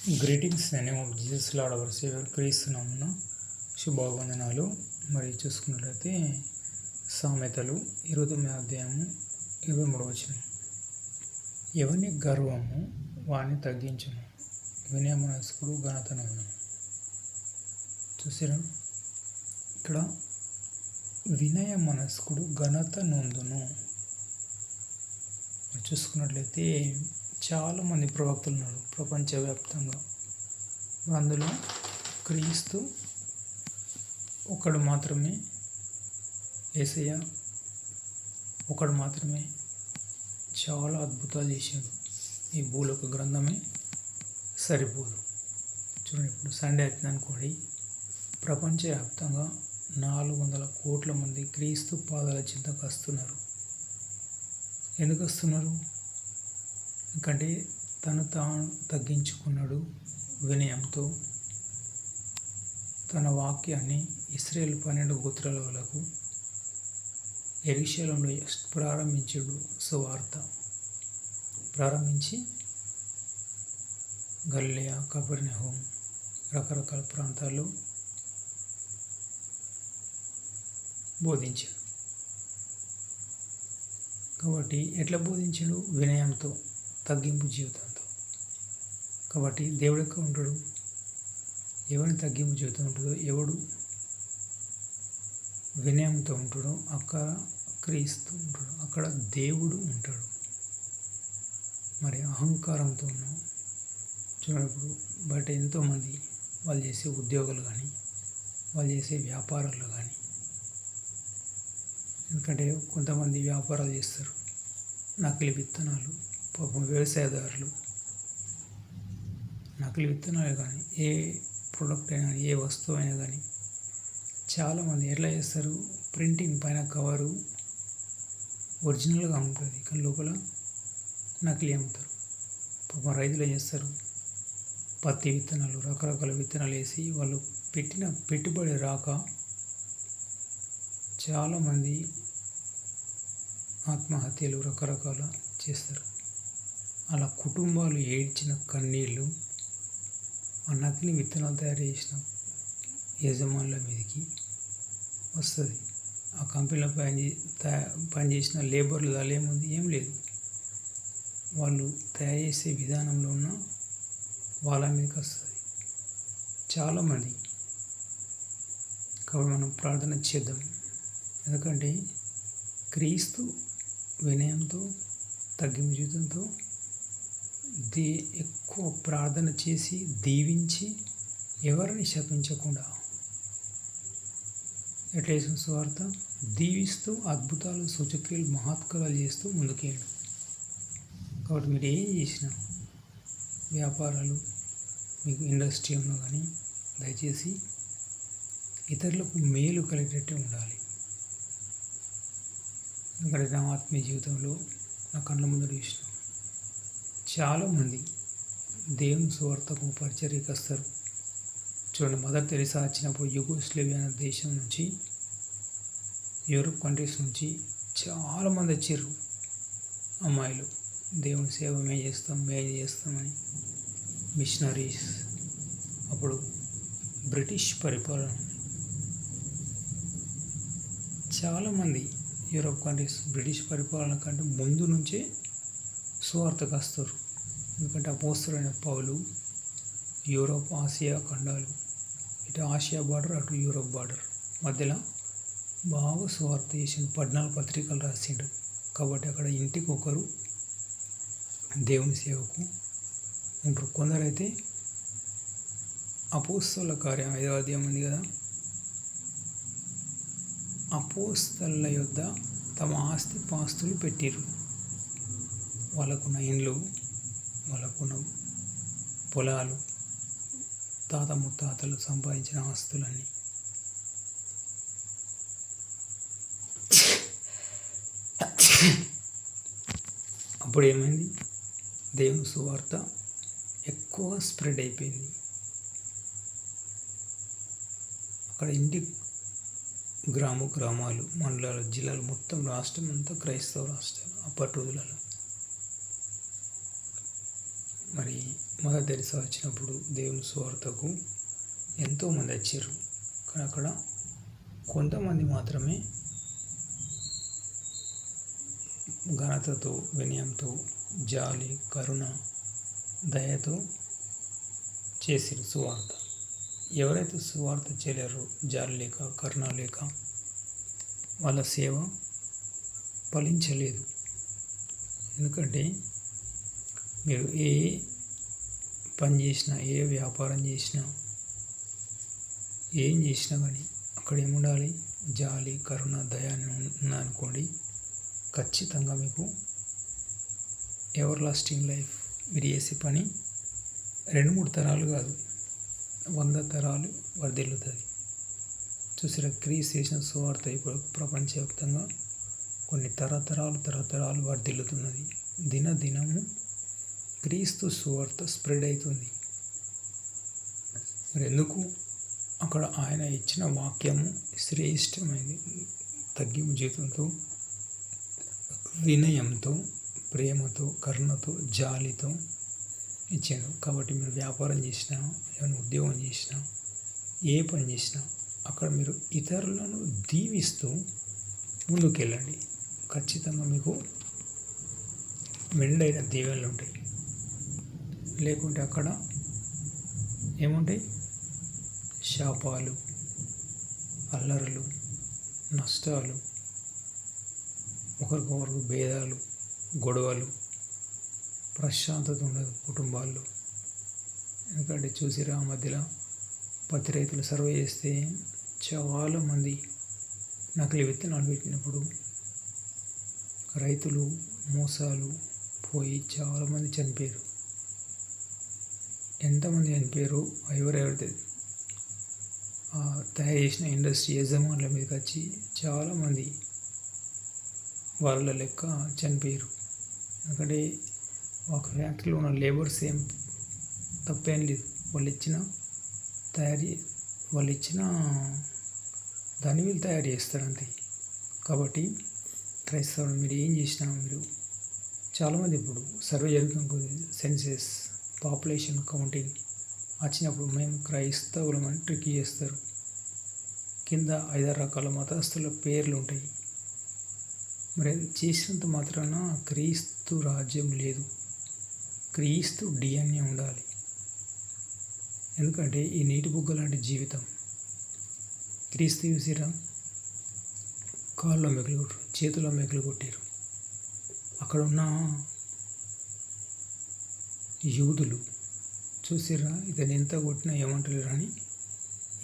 Greetings in the name of Jesus lord our saviour క్రీస్తు నామమున శుభవందనాలు. మరి చూసుకున్నట్లయితే సామెతలు 29వ అధ్యాయము 23వ వచనం. ఎవని గర్వము వాని తగ్గించును, వినయ మనస్కుడు ఘనత నొందును. చూసారా, ఇక్కడ వినయ మనస్కుడు ఘనత నొందును. చూసుకున్నట్లయితే చాలామంది ప్రవక్తలు ఉన్నారు ప్రపంచవ్యాప్తంగా. అందులో క్రీస్తు ఒకడు మాత్రమే, యేసయ్య ఒకడు మాత్రమే చాలా అద్భుతాలు చేశాడు. ఈ భూలోక గ్రంథమే సరిపోదు. చూడండి, ఇప్పుడు సండే అవుతుంది అనుకోండి, ప్రపంచవ్యాప్తంగా 400 కోట్ల మంది క్రీస్తు పాదాల చింతకు వస్తున్నారు. ఎందుకు వస్తున్నారు? ఎందుకంటే తను తాను తగ్గించుకున్నాడు, వినయంతో తన వాక్యాన్ని ఇశ్రాయేలు 12 గోత్రాల వాళ్ళకు యెరూషలేములో ప్రారంభించాడు. సువార్త ప్రారంభించి గలిలయ, కపెర్నహూము రకరకాల ప్రాంతాల్లో బోధించాడు. కాబట్టి ఎట్లా బోధించాడు? వినయంతో, తగ్గింపు జీవితంతో. కాబట్టి దేవుడు ఎక్కడ ఉంటాడు? ఎవరిని తగ్గింపు జీవితం ఉంటుందో, ఎవడు వినయంతో ఉంటాడో అక్కడ క్రీస్తు ఉంటాడు, అక్కడ దేవుడు ఉంటాడు. మరి అహంకారంతో ఉన్నాం. చూడప్పుడు బయట ఎంతోమంది వాళ్ళు చేసే ఉద్యోగాలు కానీ, వాళ్ళు చేసే వ్యాపారాలు కానీ, ఎందుకంటే కొంతమంది వ్యాపారాలు చేస్తారు, నకిలీ విత్తనాలు, పాపం వ్యవసాయదారులు నకిలీ విత్తనాలు కానీ, ఏ ప్రోడక్ట్ అయినా కానీ, ఏ వస్తువు అయినా కానీ చాలామంది ఎట్లా చేస్తారు? ప్రింటింగ్ పైన కవరు ఒరిజినల్గా ఉంటుంది, కానీ లోపల నకిలీ అమ్ముతారు. పాపం రైతులు ఏం చేస్తారు? పత్తి విత్తనాలు, రకరకాల విత్తనాలు వేసి వాళ్ళు పెట్టిన పెట్టుబడి రాక చాలామంది ఆత్మహత్యలు రకరకాల చేస్తారు. అలా కుటుంబాలు ఏడ్చిన కన్నీళ్ళు ఆ నకిలీ విత్తనాలు తయారు చేసిన యజమానుల మీదకి వస్తుంది. ఆ కంపెనీలో పనిచేసిన లేబర్లు ఏముంది? ఏం లేదు. వాళ్ళు తయారు చేసే విధానంలో ఉన్న వాళ్ళ మీదకి వస్తుంది చాలామంది. కాబట్టి మనం ప్రార్థన చేద్దాం. ఎందుకంటే క్రీస్తు వినయంతో, తగ్గింపు జీవితంతో ఎక్కువ ప్రార్థన చేసి దీవించి ఎవరిని శపించకుండా ఎట్లా చేసిన సువార్త దీవిస్తూ అద్భుతాలు, సూచక్రియలు, మహత్కారాలు చేస్తూ ముందుకేయండి. కాబట్టి మీరు ఏం చేసినా, వ్యాపారాలు, మీకు ఇండస్ట్రీ ఉన్నా కానీ దయచేసి ఇతరులకు మేలు కలిగేటట్టే ఉండాలి. ఎందుకంటే నా ఆత్మీయ జీవితంలో నా కళ్ళ ముందర చూసిన చాలామంది దేవుని సువార్తకు పరిచర్యకు వస్తారు. చూడండి, మదర్ తెరెసా వచ్చినప్పుడు యుగోస్లేవియా అనే దేశం నుంచి, యూరోప్ కంట్రీస్ నుంచి చాలామంది వచ్చారు. అమ్మాయిలు దేవుని సేవ మేము చేస్తామని మిషనరీస్. అప్పుడు బ్రిటిష్ పరిపాలన, చాలామంది యూరోప్ కంట్రీస్ బ్రిటిష్ పరిపాలన కంటే ముందు నుంచే సువార్తకు వస్తారు. ఎందుకంటే అపోస్తలుడైన పౌలు యూరోప్, ఆసియా ఖండాలు, ఇటు ఆసియా బార్డర్, అటు యూరోప్ బార్డర్ మధ్యలో బాగా సువార్త చేసిండు. 14 పత్రికలు రాసిండు. కాబట్టి అక్కడ ఇంటికి ఒకరు దేవుని సేవకు ఉంటారు. కొందరైతే అపోస్తలుల కార్యం 5వ అధ్యాయం ఉంది కదా, అపోస్తలుల యొద్ద తమ ఆస్తి పాస్తులు పెట్టిరు. వాళ్ళకున్న ఇండ్లు, వాళ్ళకున్న పొలాలు, తాత ముత్తాతలు సంపాదించిన ఆస్తులన్నీ. అప్పుడు ఏమైంది? దేవుని సువార్త ఎక్కువగా స్ప్రెడ్ అయిపోయింది. అక్కడ ఇంటి గ్రామాలు, మండలాలు, జిల్లాలు, మొత్తం రాష్ట్రం అంతా క్రైస్తవ రాష్ట్రాలు అప్పటి రోజులలో. మరి మదర్ తెరిసా వచ్చినప్పుడు దేవుని సువార్తకు ఎంతోమంది వచ్చారు. కానీ అక్కడ కొంతమంది మాత్రమే ఘనతతో, వినయంతో, జాలి, కరుణ, దయతో చేసిరు సువార్త. ఎవరైతే సువార్త చేయలేరో, జాలి లేక, కరుణ లేక, వాళ్ళ సేవ ఫలించలేదు. ఎందుకంటే మీరు ఏ పని చేసినా, ఏ వ్యాపారం చేసినా, ఏం చేసినా కానీ అక్కడ ఏముండాలి? జాలి, కరుణ, దయ అని ఉన్నాయనుకోండి, ఖచ్చితంగా మీకు ఎవర్ లాస్టింగ్ లైఫ్. మీరు చేసే పని 2-3 తరాలు కాదు, 100 తరాలు వర్ధిల్లుతుంది. చూసారా, క్రీస్తు చేసిన సువార్త ఇప్పుడు ప్రపంచవ్యాప్తంగా కొన్ని తరతరాలు వర్ధిల్లుతున్నది. దినదినము క్రీస్తు సువార్త స్ప్రెడ్ అవుతుంది. మరి ఎందుకు? అక్కడ ఆయన ఇచ్చిన వాక్యము శ్రేష్టమైనది. తగ్గింపు జీవితంతో, వినయంతో, ప్రేమతో, కరుణతో, జాలితో ఇచ్చాను. కాబట్టి మీరు వ్యాపారం చేసినా, ఏమైనా ఉద్యోగం చేసినా, ఏ పని చేసినా అక్కడ మీరు ఇతరులను దీవిస్తూ ముందుకెళ్ళండి. ఖచ్చితంగా మీకు మెండైన దీవెనలు ఉంటాయి. లేకుంటే అక్కడ ఏముంటాయి? శాపాలు, అల్లరులు, నష్టాలు, ఒకరికొకరికి భేదాలు, గొడవలు, ప్రశాంతత ఉండదు కుటుంబాల్లో. ఎందుకంటే చూసిరా, ఆ మధ్యలో పత్తి రైతులు సర్వే చేస్తే చాలామంది నకిలీ విత్తనాలు పెట్టినప్పుడు రైతులు మోసాలు పోయి చాలామంది చనిపోయారు. ఎంతమంది చనిపోయారు? ఎవరెవరైతే తయారు చేసిన ఇండస్ట్రీ యజమానుల మీదకి వచ్చి చాలామంది వాళ్ళ లెక్క చనిపోయారు. ఎందుకంటే ఒక ఫ్యాక్టరీలో ఉన్న లేబర్స్ ఏం తప్పేం లేదు, వాళ్ళు ఇచ్చిన దాన్ని వీళ్ళు తయారు చేస్తారు అంతే. కాబట్టి క్రైస్తవులు మీరు ఏం చేసినా, మీరు చాలామంది ఇప్పుడు సర్వే జరుగుతున్న సెన్సెస్, పాపులేషన్ కౌంటింగ్ వచ్చినప్పుడు మేము క్రైస్తవులమని ట్రిక్ చేస్తారు. కింద 5-6 రకాల మతస్థుల పేర్లు ఉంటాయి. మరి చేసినంత మాత్రాన క్రీస్తు రాజ్యం లేదు. క్రీస్తు డిఎన్ఏ ఉండాలి. ఎందుకంటే ఈ నీటి బుగ్గ లాంటి జీవితం క్రీస్తు చూసిరా, కాళ్ళలో మెగులు కొట్టారు, చేతుల్లో మెగులు కొట్టారు. అక్కడ ఉన్న యూదులు చూసిరా, ఇతను ఎంత కొట్టినా ఏమంటలేరు అని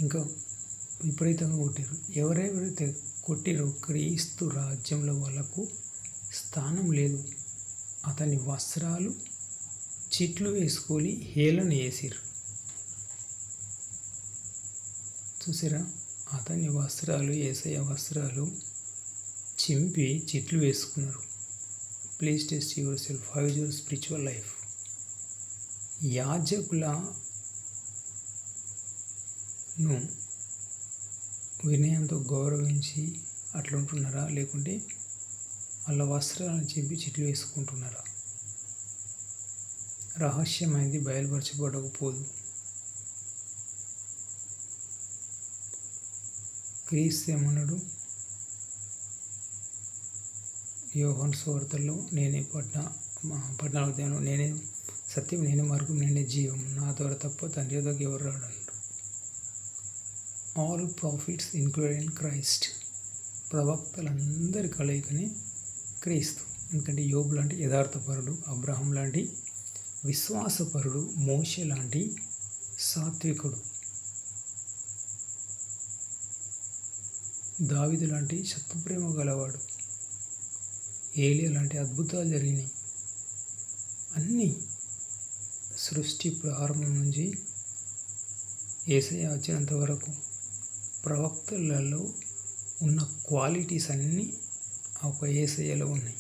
ఇంకా విపరీతంగా కొట్టారు. ఎవరెవరైతే కొట్టిరో క్రీస్తు రాజ్యంలో వాళ్ళకు స్థానం లేదు. అతని వస్త్రాలు చిట్లు వేసుకొని హేళన చేసిర్రు. చూసారా, అతని వస్త్రాలు, యేసయ్య వస్త్రాలు చింపి చిట్లు వేసుకున్నారు. Please test your self, how is your spiritual life. యాజకులను వినయంతో గౌరవించి అట్లుంటున్నారా? లేకుంటే వాళ్ళ వస్త్రాలను చింపి చిట్లు వేసుకుంటున్నారా? రహస్యమైనది బయలుపరచబడకపోదు. క్రీస్తు ఏమన్నాడు? యోహాను సువార్తలో నేనే 14వ అధ్యాయంలో నేనే సత్యం, నేనే మార్గం, నేనే జీవం, నా ద్వారా తప్ప తండ్రి వద్దకు ఎవరు రాడు అన్నాడు. All prophets including Christ. ప్రవక్తలందరి కలయికనే క్రీస్తు. ఎందుకంటే యోబు లాంటి యథార్థపరుడు, అబ్రహాం లాంటి విశ్వాసపరుడు, మోషే లాంటి సాత్వికుడు, దావీదు లాంటి శత్రుప్రేమ గలవాడు, ఏలియా లాంటి అద్భుతాలు జరిగినాయి. అన్నీ సృష్టి ప్రారంభం నుంచి యేసయ్య వచ్చినంత వరకు ప్రవక్తలలో ఉన్న క్వాలిటీస్ అన్నీ ఒక యేసయ్యలో ఉన్నాయి.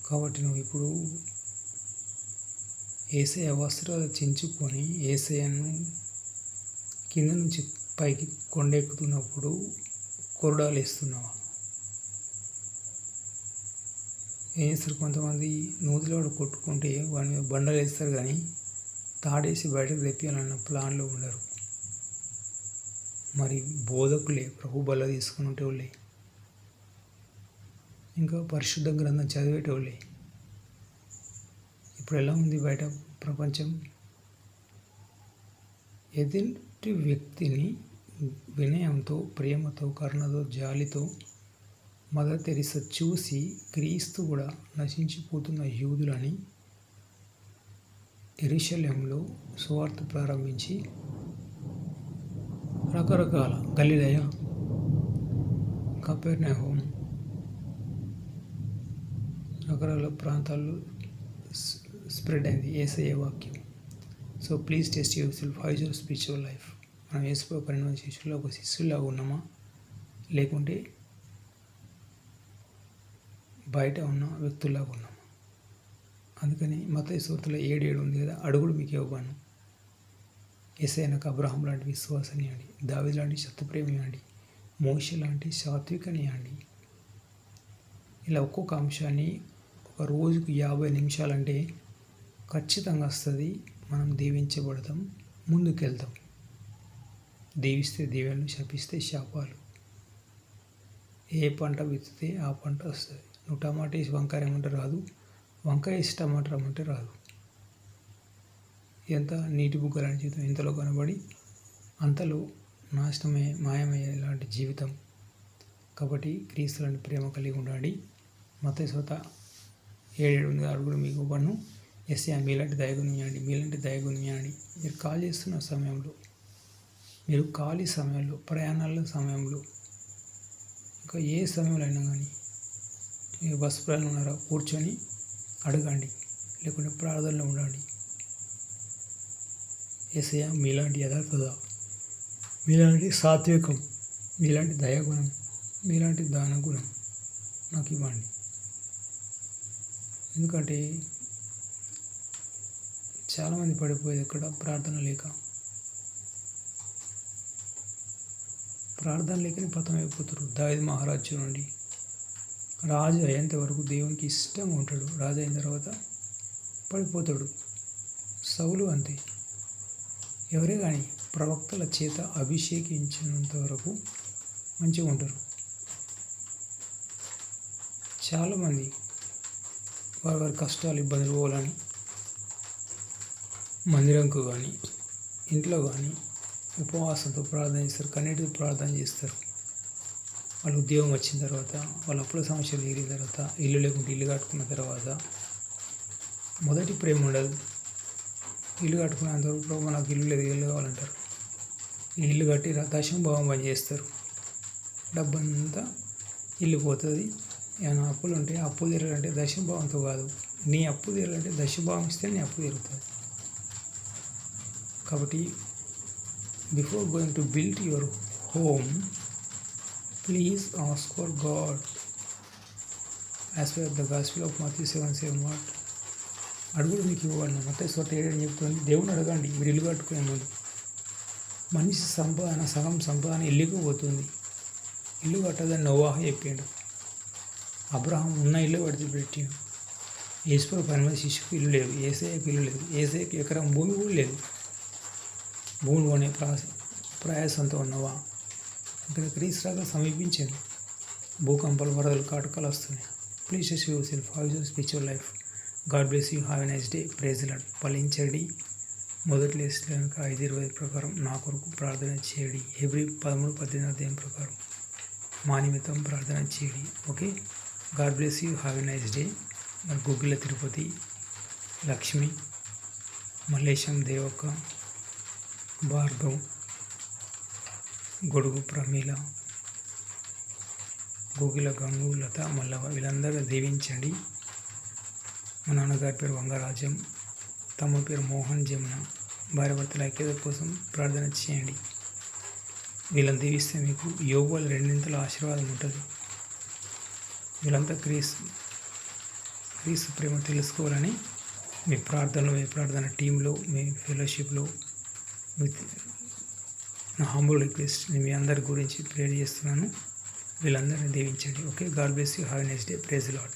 కాబట్టి నువ్వు ఇప్పుడు యేసయ్య వస్త్రాలు చించుకొని యేసయ్యను కింద నుంచి పైకి కొండెక్కుతున్నప్పుడు కొరడాలు వేస్తున్నావా? ఏం చేస్తారు కొంతమంది, నూతిలోడు కొట్టుకుంటే వాడిని బండలు వేస్తారు, కానీ తాడేసి బయటకు తెప్పియాలన్న ప్లాన్లో ఉండరు. మరి బోధకులే, ప్రభు బల్ల తీసుకుని ఉంటేవాళ్ళే, ఇంకా పరిశుద్ధ గ్రంథం చదివేటోళ్ళే. ఇప్పుడు ఎలా ఉంది బయట ప్రపంచం? ఎదుటి వ్యక్తిని వినయంతో, ప్రేమతో, కరుణతో, జాలితో మదర్ తెరీసా చూసి క్రీస్తు కూడా నశించిపోతున్న యూదులని యెరూషలేములో సువార్త ప్రారంభించి రకరకాల గలిలయ, కపెర్నహూం, రకరకాల ప్రాంతాల్లో స్ప్రెడ్ అయింది యేసయ్య వాక్యం. So please test your self, how is your spiritual life? మనం యేసు 12 శిష్యుల్లో ఒక శిష్యులాగా ఉన్నామా, లేకుంటే బయట ఉన్న వ్యక్తుల్లాగా ఉన్నామా? అందుకని మత్తయి సువార్తలో 7:7 ఉంది కదా, అడుగుడు మీకు ఇవ్వబడును. యేసయ్య నాకు అబ్రహాం లాంటి విశ్వాసాన్ని ఇవ్వండి, దావీదు లాంటి సత్యప్రేమ ఇవ్వండి, మోషే లాంటి సాత్వికని ఇవ్వండి. ఇలా ఒక్కొక్క అంశాన్ని ఒక రోజుకు 50 నిమిషాలంటే ఖచ్చితంగా వస్తుంది. మనం దీవించబడతాం, ముందుకెళ్తాం. దీవిస్తే దీవెనలు, శపిస్తే శాపాలు. ఏ పంట విత్తితే ఆ పంట వస్తుంది. నువ్వు టమాటా వేసి వంకాయ రమ్మంటే రాదు, వంకాయ వేసి టమాటా రమ్మంటే రాదు. ఎంత నీటి బుగ్గలాంటి జీవితం, ఇంతలో కనబడి అంతలో నాశనమే, మాయమయ్యే లాంటి జీవితం. కాబట్టి క్రీస్తులని ప్రేమ కలిగి ఉండండి. మత్తయి సువార్త 7:7 ఉంది, అడుగుడు మీకు ఇవ్వబడును. యేసయ్య మీలాంటి దయగునియండి, మీలాంటి దయగునియండి. మీరు కాల్ చేస్తున్న సమయంలో, మీరు ఖాళీ సమయంలో, ప్రయాణాల సమయంలో, ఇంకా ఏ సమయంలో అయినా కానీ, బస్సు ప్రయాణం ఉన్నారా, కూర్చొని అడగండి, లేకుంటే ప్రార్థనలో ఉండండి. యేసయ్య మీలాంటి యథార్థత, మీలాంటి సాత్వికం, మీలాంటి దయాగుణం, మీలాంటి దానగుణం నాకు ఇవ్వండి. ఎందుకంటే చాలామంది పడిపోయేది ఎక్కడ? ప్రార్థన లేక. ప్రార్థన లేకనే పతనమైపోతారు. దావీదు మహారాజు చూడండి, రాజు అయ్యేంత వరకు దేవునికి ఇష్టంగా ఉంటాడు, రాజు అయిన తర్వాత పడిపోతాడు. సౌలు అంతే. ఎవరే కానీ ప్రవక్తల చేత అభిషేకించినంత వరకు మంచిగా ఉంటారు. చాలామంది వారి వారి కష్టాలు, ఇబ్బందులు పోవాలని మందిరంకు కానీ, ఇంట్లో కానీ ఉపవాసంతో ప్రార్థన చేస్తారు, కన్నీటితో ప్రార్థన చేస్తారు. వాళ్ళు ఉద్యోగం వచ్చిన తర్వాత, వాళ్ళ అప్పుల సమస్యలు తీరిన తర్వాత, ఇల్లు లేకుంటే ఇల్లు కట్టుకున్న తర్వాత మొదటి ప్రేమ ఉండదు. ఇల్లు కట్టుకునేంతవరకు ప్రభు నాకు ఇల్లు లేదు, ఇల్లు కావాలంటారు. ఇల్లు కట్టి దశమభాగం పని చేస్తారు. డబ్బంతా ఇల్లు పోతుంది. ఏమైనా అప్పులు ఉంటే అప్పులు తీరాలంటే దశమభాగంతో కాదు, నీ అప్పు తీరాలంటే దశమభాగం ఇస్తే నీ అప్పు తీరుతుంది. కాబట్టి before going to build your home, please ask for God as per the gospel of Matthew 7:7 what అడుగుడు మీకు ఇవ్వబడును. మత్తయి సువార్త 7:7 చెప్తుంది, దేవుని అడగండి మీరు ఇల్లు కట్టుకునే ముందు. మనిషి సంపాదన, సగం సంపాదన ఇల్లుకు పోతుంది. ఇల్లు కట్టదని నోవాహు చెప్పిండు. అబ్రహాం ఉన్న ఇల్లు విడిచిపెట్టిండు. యేసు 12 శిష్యుకు ఇల్లు లేదు, యేసయ్యకు ఇల్లు లేదు, యేసయ్యకు ఎకరం భూమి కూడా లేదు. భూమి కొనే ప్రయాసంతో ఉన్నవా? ఇక్కడ క్రీస్తుగా సమీపించింది. భూకంపాలు, వరదలు, కాటకాలు వస్తున్నాయి. Please test your self, how is your spiritual life? God bless you, have a nice day. Praise the Lord. ఫలించండి. మొదటి లేసిన 5:20 ప్రకారం నా కొరకు ప్రార్థన చేయడి. హెబ్రీ 13:18 అధ్యాయం ప్రకారం మా నిమిత్తం ప్రార్థన చేయడి. Okay, God bless you, have a nice day. మరి గుగ్గిల తిరుపతి, లక్ష్మి, మల్లేశం, దేవక్క, భార్గవ్, గొడుగు ప్రమీల, గోగిల గంగు, లత, మల్లవ వీళ్ళందరూ దీవించండి. మా నాన్నగారి పేరు వంగరాజం, తమ్ముడి పేరు మోహన్, జమున. భార్య భర్తల ఐక్యత కోసం ప్రార్థన చేయండి. వీళ్ళని దీవిస్తే మీకు యోగులు 2 ఆశీర్వాదం ఉంటుంది. వీళ్ళంతా క్రీస్తు ప్రేమ తెలుసుకోవాలని మీ ప్రార్థనలో, మీ ప్రార్థన టీంలో, మీ ఫెలోషిప్లో విత్ నా హంబుల్ రిక్వెస్ట్, నేను మీ అందరి గురించి ప్రేర్ చేస్తున్నాను. వీళ్ళందరినీ దీవించండి. Okay, God bless you, have a nice day. Praise the lord.